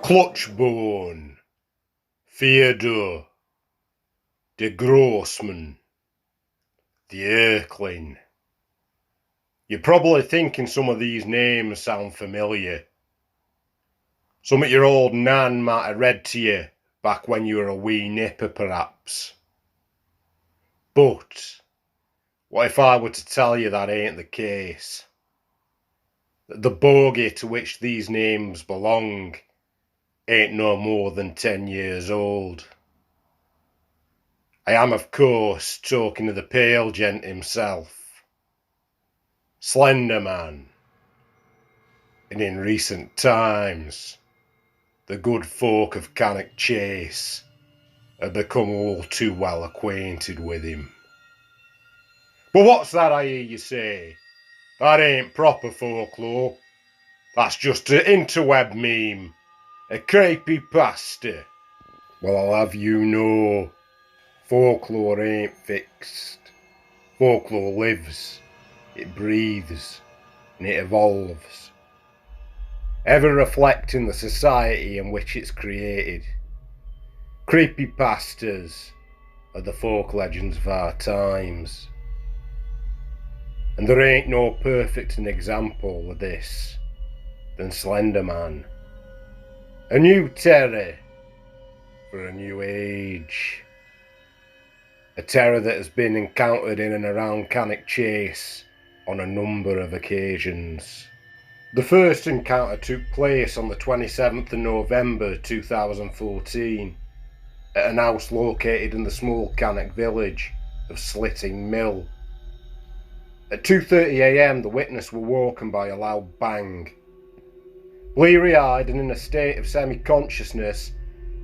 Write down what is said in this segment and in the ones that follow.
Clutchbone, Theodore, de Grossman, the Erkling. You're probably thinking some of these names sound familiar. Some of your old nan might have read to you back when you were a wee nipper, perhaps. But what if I were to tell you that ain't the case? That the bogey to which these names belong ain't no more than 10 years old. I am, of course, talking of the pale gent himself, Slender Man. And in recent times, the good folk of Cannock Chase have become all too well acquainted with him. But what's that I hear you say? That ain't proper folklore. That's just an interweb meme, a creepypasta. Well, I'll have you know, folklore ain't fixed. Folklore lives, it breathes, and it evolves, ever reflecting the society in which it's created. Creepypastas are the folk legends of our times. And there ain't no perfect an example of this than Slender Man. A new terror for a new age. A terror that has been encountered in and around Cannock Chase on a number of occasions. The first encounter took place on the 27th of November 2014 at an house located in the small Cannock village of Slitting Mill. At 2:30 AM the witness were woken by a loud bang. Bleary-eyed and in a state of semi-consciousness,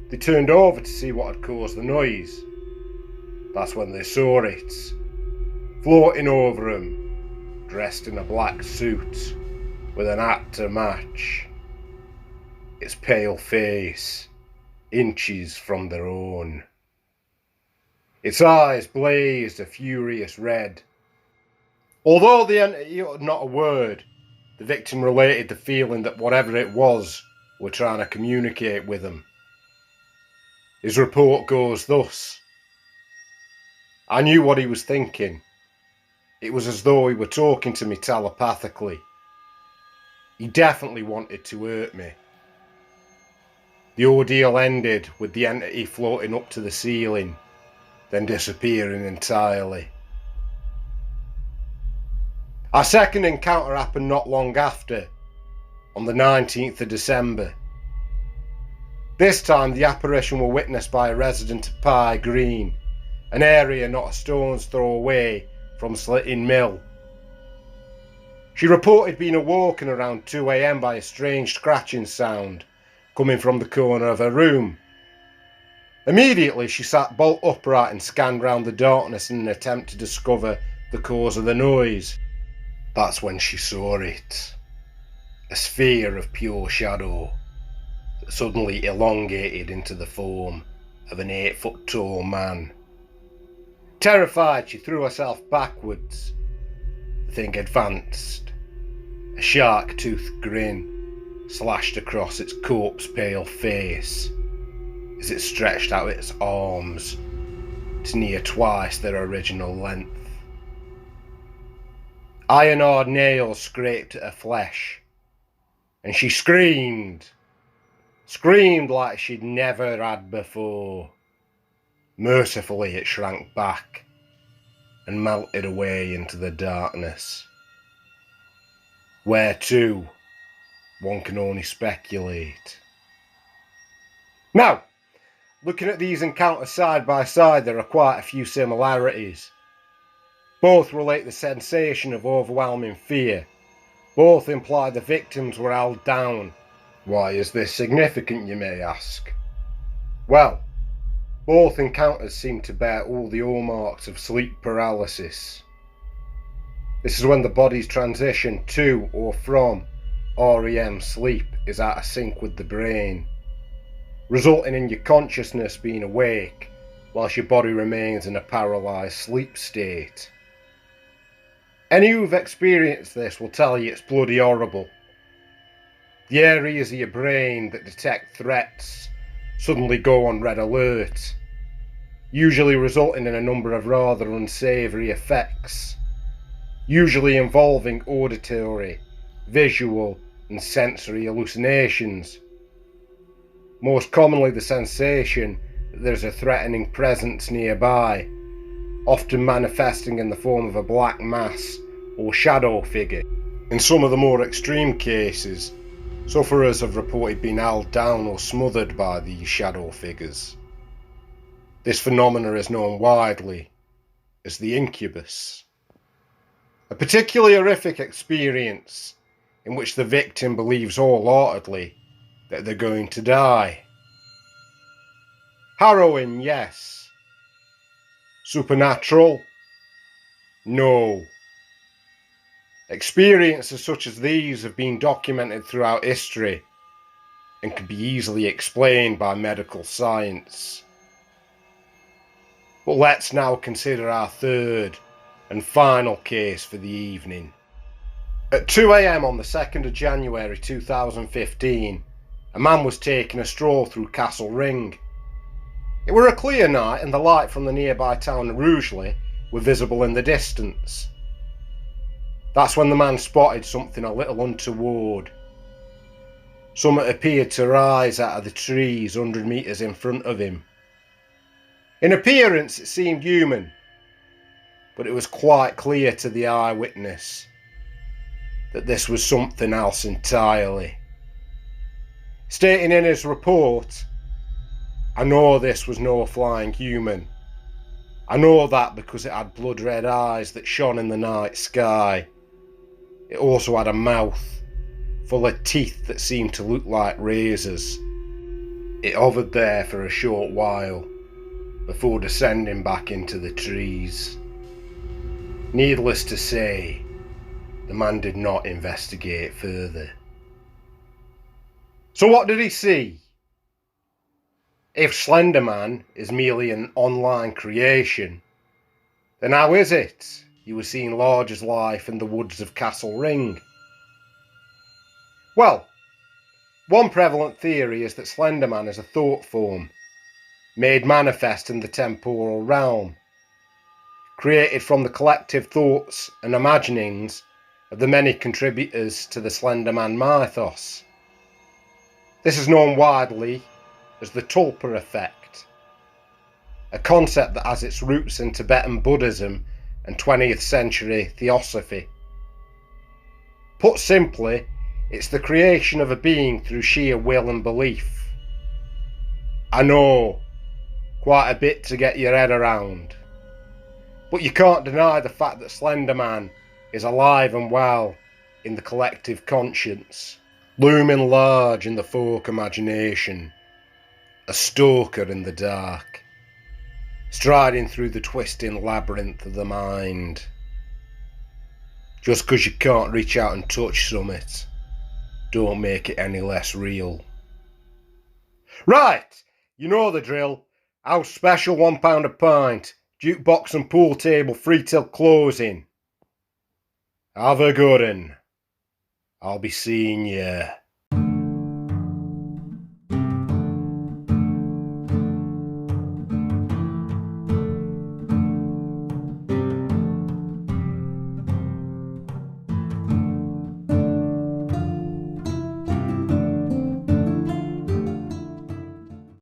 they turned over to see what had caused the noise. That's when they saw it, floating over them, dressed in a black suit, with an hat to match. Its pale face, inches from their own. Its eyes blazed a furious red. Although the entity uttered not a word, the victim related the feeling that whatever it was were trying to communicate with him. His report goes thus. I knew what he was thinking. It was as though he were talking to me telepathically. He definitely wanted to hurt me. The ordeal ended with the entity floating up to the ceiling, then disappearing entirely. Our second encounter happened not long after, on the 19th of December. This time the apparition were witnessed by a resident of Pye Green, an area not a stone's throw away from Slitting Mill. She reported being awoken around 2 AM by a strange scratching sound coming from the corner of her room. Immediately she sat bolt upright and scanned round the darkness in an attempt to discover the cause of the noise. That's when she saw it. A sphere of pure shadow that suddenly elongated into the form of an 8-foot tall man. Terrified, she threw herself backwards. The thing advanced. A shark-toothed grin slashed across its corpse-pale face as it stretched out its arms to near twice their original length. Iron-hard nails scraped at her flesh, and she screamed like she'd never had before. Mercifully it shrank back and melted away into the darkness. Where to, one can only speculate. Now, looking at these encounters side by side, there are quite a few similarities. Both relate the sensation of overwhelming fear. Both imply the victims were held down. Why is this significant, you may ask? Well, both encounters seem to bear all the hallmarks of sleep paralysis. This is when the body's transition to or from REM sleep is out of sync with the brain, resulting in your consciousness being awake whilst your body remains in a paralysed sleep state. Any who've experienced this will tell you it's bloody horrible. The areas of your brain that detect threats suddenly go on red alert, usually resulting in a number of rather unsavoury effects, usually involving auditory, visual and sensory hallucinations. Most commonly the sensation that there's a threatening presence nearby, often manifesting in the form of a black mass or shadow figure. In some of the more extreme cases, sufferers have reported being held down or smothered by these shadow figures. This phenomenon is known widely as the incubus. A particularly horrific experience in which the victim believes wholeheartedly that they're going to die. Harrowing, yes. Supernatural? No. Experiences such as these have been documented throughout history and can be easily explained by medical science. But let's now consider our third and final case for the evening. At 2 AM on the 2nd of January 2015, a man was taking a stroll through Castle Ring. It were a clear night and the light from the nearby town of Rugeley were visible in the distance. That's when the man spotted something a little untoward. Something appeared to rise out of the trees 100 metres in front of him. In appearance it seemed human, but it was quite clear to the eyewitness that this was something else entirely. Stating in his report, "I know this was no flying human. I know that because it had blood red eyes that shone in the night sky. It also had a mouth full of teeth that seemed to look like razors. It hovered there for a short while before descending back into the trees." Needless to say, the man did not investigate further. So what did he see? If Slender Man is merely an online creation, then how is it he was seen large as life in the woods of Castle Ring? Well, one prevalent theory is that Slender Man is a thought form, made manifest in the temporal realm, created from the collective thoughts and imaginings of the many contributors to the Slender Man mythos. This is known widely as the Tulpa effect, a concept that has its roots in Tibetan Buddhism and 20th century theosophy. Put simply, it's the creation of a being through sheer will and belief. I know, quite a bit to get your head around, but you can't deny the fact that Slender Man is alive and well in the collective conscience, looming large in the folk imagination, a stalker in the dark, striding through the twisting labyrinth of the mind. Just 'cause you can't reach out and touch summit, don't make it any less real. Right, you know the drill. House special, £1 a pint, jukebox and pool table free till closing. Have a good 'un. I'll be seeing you.